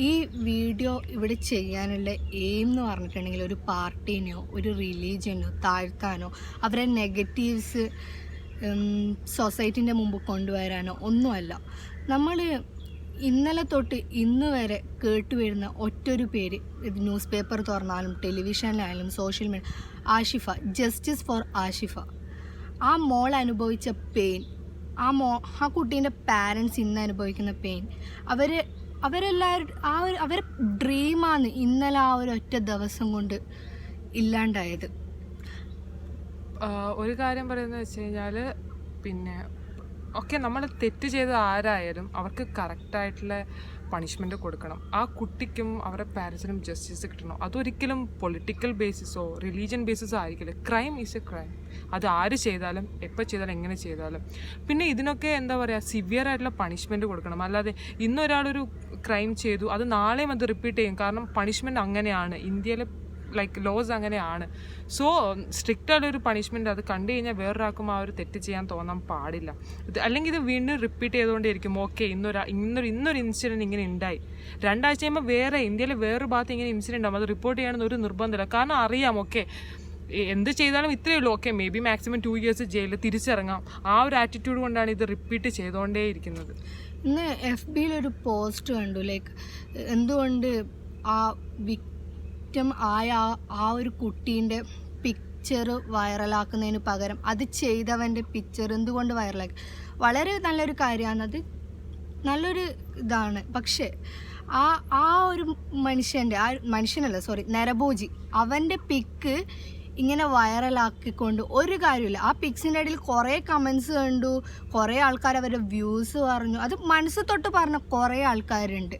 ഈ വീഡിയോ ഇവിടെ ചെയ്യാനുള്ള എയിം എന്ന് പറഞ്ഞിട്ടുണ്ടെങ്കിൽ ഒരു പാർട്ടീനെയോ ഒരു റിലീജിയനോ താഴ്ത്താനോ അവരെ നെഗറ്റീവ്സ് സൊസൈറ്റീൻ്റെ മുമ്പ് കൊണ്ടുവരാനോ ഒന്നുമല്ല. നമ്മൾ ഇന്നലെ തൊട്ട് ഇന്ന് വരെ കേട്ടുവരുന്ന ഒറ്റൊരു പേര്, ഇത് ന്യൂസ് പേപ്പർ തുറന്നാലും ടെലിവിഷനിലായാലും social media, Ashifa, justice for Ashifa. ആ മോൾ അനുഭവിച്ച പെയിൻ, ആ കുട്ടീൻ്റെ പാരൻസ് ഇന്ന് അനുഭവിക്കുന്ന പെയിൻ, അവരെല്ലാവരും അവരെ ഡ്രീമാണ് ഇന്നലെ ആ ഒരു ഒറ്റ ദിവസം കൊണ്ട് ഇല്ലാണ്ടായത്. ഒരു കാര്യം പറയുന്നത് വെച്ച് കഴിഞ്ഞാൽ, പിന്നെ ഓക്കെ, നമ്മൾ തെറ്റ് ചെയ്ത ആരായാലും അവർക്ക് കറക്റ്റായിട്ടുള്ള പണിഷ്മെൻറ്റ് കൊടുക്കണം. ആ കുട്ടിക്കും അവരുടെ പാരൻസിനും ജസ്റ്റിസ് കിട്ടണം. അതൊരിക്കലും പൊളിറ്റിക്കൽ ബേസിസോ റിലീജിയൻ ബേസിസോ ആയിരിക്കില്ല. Crime is A crime. അത് ആര് ചെയ്താലും എപ്പോൾ ചെയ്താലും എങ്ങനെ ചെയ്താലും. പിന്നെ ഇതിനൊക്കെ എന്താ പറയുക, സിവിയർ ആയിട്ടുള്ള പണിഷ്മെൻറ്റ് കൊടുക്കണം. അല്ലാതെ ഇന്നൊരാളൊരു ക്രൈം ചെയ്തു അത് നാളെയും അത് റിപ്പീറ്റ് ചെയ്യും. കാരണം പണിഷ്മെൻറ്റ് അങ്ങനെയാണ്, ഇന്ത്യയിലെ ലൈക്ക് ലോസ് അങ്ങനെയാണ്. സോ സ്ട്രിക്റ്റ് ആയിട്ടൊരു പണിഷ്മെൻറ്റ് അത് കണ്ടു കഴിഞ്ഞാൽ വേറൊരാൾക്കും ആ ഒരു തെറ്റ് ചെയ്യാൻ തോന്നാൻ പാടില്ല. അല്ലെങ്കിൽ ഇത് വീണ്ടും റിപ്പീറ്റ് ചെയ്തുകൊണ്ടേയിരിക്കും. ഓക്കെ, ഇന്നൊരു ഇൻസിഡൻറ്റ് ഇങ്ങനെ ഉണ്ടായി, രണ്ടാഴ്ച കഴിയുമ്പോൾ ഇന്ത്യയിലെ വേറൊരു ഭാഗത്ത് ഇങ്ങനെ ഇൻസിഡൻറ്റ് ഉണ്ടാകും. അത് റിപ്പോർട്ട് ചെയ്യണമെന്ന് ഒരു നിർബന്ധമില്ല. കാരണം അറിയാം, ഓക്കെ എന്ത് ചെയ്താലും ഇത്രയേ ഉള്ളൂ, okay may be maximum 2 years ജയിലിൽ തിരിച്ചിറങ്ങാം. ആ ഒരു ആറ്റിറ്റ്യൂഡ് കൊണ്ടാണ് ഇത് റിപ്പീറ്റ് ചെയ്തുകൊണ്ടേയിരിക്കുന്നത്. ഇന്ന് FBയിലൊരു പോസ്റ്റ് കണ്ടു, ലൈക്ക് എന്തുകൊണ്ട് ആ ആയ ആ ഒരു കുട്ടീൻ്റെ പിക്ചർ വൈറലാക്കുന്നതിന് പകരം അത് ചെയ്തവൻ്റെ പിക്ചർ എന്തുകൊണ്ട് വൈറലാക്കി. വളരെ നല്ലൊരു കാര്യമാണ്, അത് നല്ലൊരു ഇതാണ്. പക്ഷേ ആ ഒരു നരഭോജി അവൻ്റെ പിക്ക് ഇങ്ങനെ വൈറലാക്കിക്കൊണ്ട് ഒരു കാര്യമില്ല. ആ പിക്സിൻ്റെ ഇടയിൽ കുറേ കമൻസ് കണ്ടു, കുറേ ആൾക്കാർ അവരുടെ വ്യൂസ് പറഞ്ഞു. അത് മനസ്സ് തൊട്ട് പറഞ്ഞ കുറേ ആൾക്കാരുണ്ട്.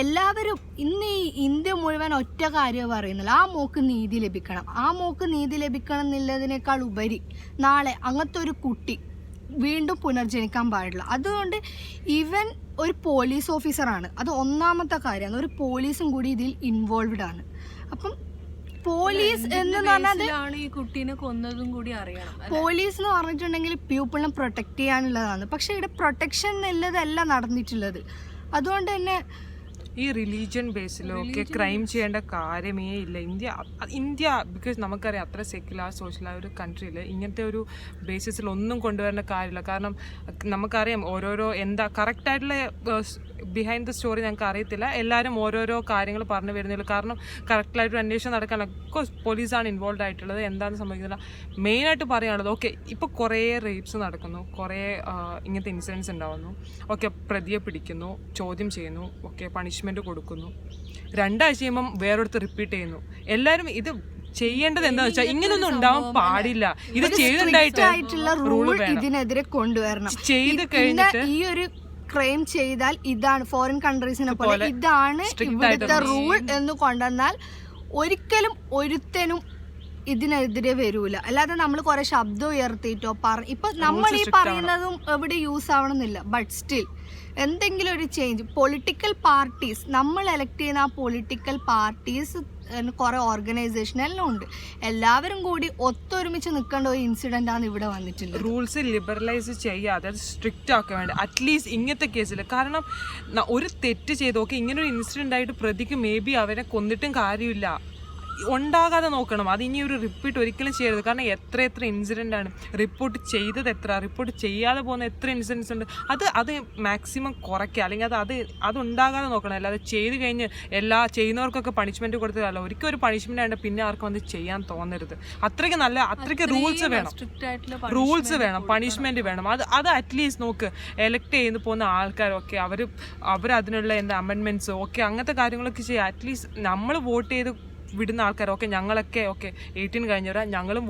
എല്ലാവരും ഇന്ന് ഈ ഇന്ത്യ മുഴുവൻ ഒറ്റ കാര്യം പറയുന്നില്ല, ആ മോക്ക് നീതി ലഭിക്കണം, ആ മോക്ക് നീതി ലഭിക്കണം എന്നുള്ളതിനേക്കാൾ ഉപരി നാളെ അങ്ങനത്തെ ഒരു കുട്ടി വീണ്ടും പുനർജനിക്കാൻ പാടില്ല. അതുകൊണ്ട് ഈവൻ ഒരു പോലീസ് ഓഫീസറാണ്, അത് ഒന്നാമത്തെ കാര്യമാണ്, ഒരു പോലീസും കൂടി ഇതിൽ ഇൻവോൾവ്ഡ് ആണ്. അപ്പം പോലീസ് എന്ന് പറഞ്ഞാൽ ഈ കുട്ടീനെ കൊന്നതും കൂടി അറിയണം. പോലീസ് എന്ന് പറഞ്ഞിട്ടുണ്ടെങ്കിൽ പീപ്പിളിനെ പ്രൊട്ടക്ട് ചെയ്യാനുള്ളതാണ്. പക്ഷെ ഇവിടെ പ്രൊട്ടക്ഷൻ എന്നുള്ളതല്ല നടന്നിട്ടുള്ളത്. അതുകൊണ്ട് തന്നെ ഈ റിലീജിയൻ ബേസിലൊക്കെ ക്രൈം ചെയ്യേണ്ട കാര്യമേ ഇല്ല. ഇന്ത്യ ബിക്കോസ് നമുക്കറിയാം അത്ര സെക്യുലർ സോഷ്യലായ ഒരു കൺട്രിയിൽ ഇങ്ങനത്തെ ഒരു ബേസിസിൽ ഒന്നും കൊണ്ടുവരേണ്ട കാര്യമില്ല. കാരണം നമുക്കറിയാം ഓരോരോ എന്താ കറക്റ്റായിട്ടുള്ള ബിഹൈൻഡ് ദ സ്റ്റോറി ഞങ്ങൾക്ക് അറിയത്തില്ല. എല്ലാവരും ഓരോരോ കാര്യങ്ങൾ പറഞ്ഞു വരുന്നില്ല. കാരണം കറക്റ്റായിട്ടൊരു അന്വേഷണം നടക്കാനുള്ള കോഴ്സ് പോലീസാണ് ഇൻവോൾവ് ആയിട്ടുള്ളത്. എന്താണെന്ന് സംഭവിക്കുന്നില്ല. മെയിനായിട്ട് പറയാനുള്ളത്, ഓക്കെ ഇപ്പോൾ കുറേ റേപ്സ് നടക്കുന്നു, കുറേ ഇങ്ങനത്തെ ഇൻസിഡൻസ് ഉണ്ടാവുന്നു. ഓക്കെ പ്രതിയെ പിടിക്കുന്നു, ചോദ്യം ചെയ്യുന്നു, ഓക്കെ പണിഷ്മെൻറ്റ് കൊടുക്കുന്നു, 2 ആഴ്ച കഴിയുമ്പം വേറൊരുത്ത് റിപ്പീറ്റ് ചെയ്യുന്നു. എല്ലാവരും ഇത് ചെയ്യേണ്ടത് എന്താണെന്ന് വെച്ചാൽ ഇങ്ങനൊന്നും ഉണ്ടാവാൻ പാടില്ല. ഇത് ചെയ്തിട്ടുണ്ടായിട്ടുള്ള റൂൾ ഇതിനെതിരെ കൊണ്ടുവരണം. ചെയ്ത് കഴിഞ്ഞിട്ട് ഈ ഒരു ക്രൈം ചെയ്താൽ ഇതാണ് ഫോറിൻ കൺട്രീസിനെ പോലെ ഇതാണ് ഇവിടുത്തെ റൂൾ എന്ന് കൊണ്ടുവന്നാൽ ഒരിക്കലും ഒരുത്തനും ഇതിനെതിരെ വരൂല. അല്ലാതെ നമ്മൾ കുറെ ശബ്ദം ഉയർത്തിയിട്ടോ ഇപ്പൊ നമ്മൾ ഈ പറയുന്നതും എവിടെ യൂസ് ആവണമെന്നില്ല. ബട്ട് സ്റ്റിൽ എന്തെങ്കിലും ഒരു ചേഞ്ച് പൊളിറ്റിക്കൽ പാർട്ടീസ്, നമ്മൾ എലക്ട് ചെയ്യുന്ന ആ പൊളിറ്റിക്കൽ പാർട്ടീസ് കുറെ ഓർഗനൈസേഷൻ എല്ലാം ഉണ്ട്, എല്ലാവരും കൂടി ഒത്തൊരുമിച്ച് നിൽക്കേണ്ട ഒരു ഇൻസിഡന്റ് ആണ് ഇവിടെ വന്നിട്ടുള്ളത്. റൂൾസ് ലിബറലൈസ് ചെയ്യാതെ അത് സ്ട്രിക്റ്റ് ആക്കാൻ വേണ്ടി അറ്റ്ലീസ്റ്റ് ഇങ്ങനത്തെ കേസിൽ. കാരണം ഒരു തെറ്റ് ചെയ്ത് ഓക്കെ ഇങ്ങനൊരു ഇൻസിഡന്റ് ആയിട്ട് പ്രതിക്ക് മേ ബി അവരെ കൊന്നിട്ടും കാര്യമില്ല, ഉണ്ടാകാതെ നോക്കണം. അത് ഇനി ഒരു റിപ്പീറ്റ് ഒരിക്കലും ചെയ്യരുത്. കാരണം എത്ര ഇൻസിഡൻ്റ് ആണ് റിപ്പോർട്ട് ചെയ്തത്, റിപ്പോർട്ട് ചെയ്യാതെ പോകുന്ന എത്ര ഇൻസിഡൻസ് ഉണ്ട്. അത് മാക്സിമം കുറയ്ക്കുക, അല്ലെങ്കിൽ അതുണ്ടാകാതെ നോക്കണം. അല്ലാതെ ചെയ്ത് കഴിഞ്ഞ് ചെയ്യുന്നവർക്കൊക്കെ പണിഷ്മെൻറ്റ് കൊടുത്തതല്ല. ഒരിക്കലും ഒരു പണിഷ്മെൻ്റ് ആയിട്ട് പിന്നെ ആർക്കും അത് ചെയ്യാൻ തോന്നരുത്. അത്രയ്ക്ക് റൂൾസ് വേണം, പണിഷ്മെൻറ്റ് വേണം. അത് അറ്റ്ലീസ്റ്റ് നോക്ക്, എലക്ട് ചെയ്ത് പോകുന്ന ആൾക്കാരൊക്കെ അവർ അതിനുള്ള എന്താ അമെൻമെൻറ്റ്സ് ഓക്കെ അങ്ങനത്തെ കാര്യങ്ങളൊക്കെ ചെയ്യുക. അറ്റ്ലീസ്റ്റ് നമ്മൾ വോട്ട് ചെയ്ത് വിടുന്ന ആൾക്കാരൊക്കെ ഞങ്ങളൊക്കെ 18 കഴിഞ്ഞവരാ, ഞങ്ങളും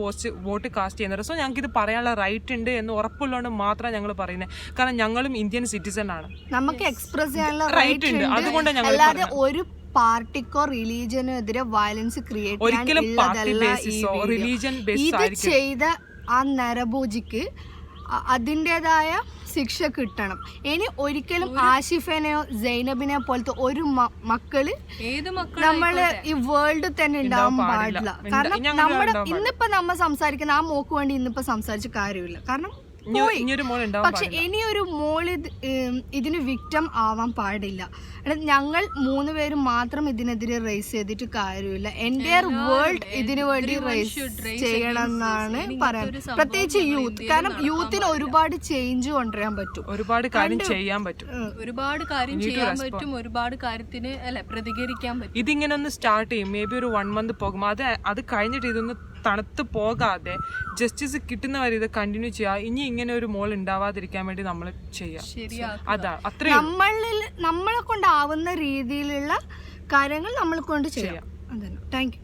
വോട്ട് കാസ്റ്റ് ചെയ്യുന്നവർ. സോ ഞങ്ങൾക്ക് ഇത് പറയാനുള്ള റൈറ്റ് ഉണ്ട് എന്ന് ഉറപ്പുള്ളതുകൊണ്ട് മാത്രമാണ് ഞങ്ങൾ പറയുന്നത്. കാരണം ഞങ്ങളും ഇന്ത്യൻ സിറ്റിസൺ ആണ്, നമുക്ക് എക്സ്പ്രസ് ചെയ്യാനുള്ള റൈറ്റ് ഉണ്ട്. അതുകൊണ്ടാണ് ഞങ്ങൾ അല്ലാതെ ഒരു പാർട്ടിക്കോ റിലീജിയനോ എതിരെ വയലൻസ് ക്രിയേറ്റ് ഒരിക്കലും പാർട്ടി ബേസിസോ റിലീജിയൻ ബേസിസ് ചെയ്ത ആ നരഭോജിക്ക് അതിൻ്റെതായ ശിക്ഷ കിട്ടണം. ഇനി ഒരിക്കലും ആഷിഫിനെയോ സൈനബിനെ പോലത്തെ ഒരു മക്കള് നമ്മള് ഈ വേൾഡിൽ തന്നെ ഉണ്ടാവാൻ പാടില്ല. കാരണം നമ്മുടെ ഇന്നിപ്പോ നമ്മൾ സംസാരിക്കുന്ന ആ മോക്ക് വേണ്ടി ഇന്നിപ്പോ സംസാരിച്ച കാര്യമില്ല. കാരണം ഇനിയൊരു മോൾ ഉണ്ടാവാൻ പക്ഷെ ഇനിയൊരു മോൾ ഇതിന് വിക്ടം ആവാൻ പാടില്ല. ഞങ്ങൾ 3 പേരും മാത്രം ഇതിനെതിരെ റേസ് ചെയ്തിട്ട് കാര്യമില്ല. എൻ്റയർ വേൾഡ് ഇതിനു വേണ്ടി റേസ് ചെയ്യണം എന്നാണ് പറയാൻ, പ്രത്യേകിച്ച് യൂത്ത്. കാരണം യൂത്തിന് ഒരുപാട് ചേഞ്ച് കൊണ്ടുവരാൻ പറ്റും, ഒരുപാട് കാര്യം ചെയ്യാൻ പറ്റും, ഒരുപാട് കാര്യം ചെയ്യാൻ പറ്റും, ഒരുപാട് കാര്യത്തിന് പ്രതികരിക്കാൻ പറ്റും. ഇതിങ്ങനെ ഒന്ന് സ്റ്റാർട്ട് ചെയ്യും, മേ ബി ഒരു 1 മന്ത് പോകും. അത് കഴിഞ്ഞിട്ട് ഇതൊന്ന് തണുത്ത് പോകാതെ ജസ്റ്റിസ് കിട്ടുന്നവരെ ഇത് കണ്ടിന്യൂ ചെയ്യുക. ഇനി ഇങ്ങനെ ഒരു മോൾ ഉണ്ടാവാതിരിക്കാൻ വേണ്ടി നമ്മൾ ചെയ്യാം. അതാ അത്രയും നമ്മളെ കൊണ്ടാവുന്ന രീതിയിലുള്ള കാര്യങ്ങൾ നമ്മൾ കൊണ്ട് ചെയ്യാം. അതന്നെ. Thank you.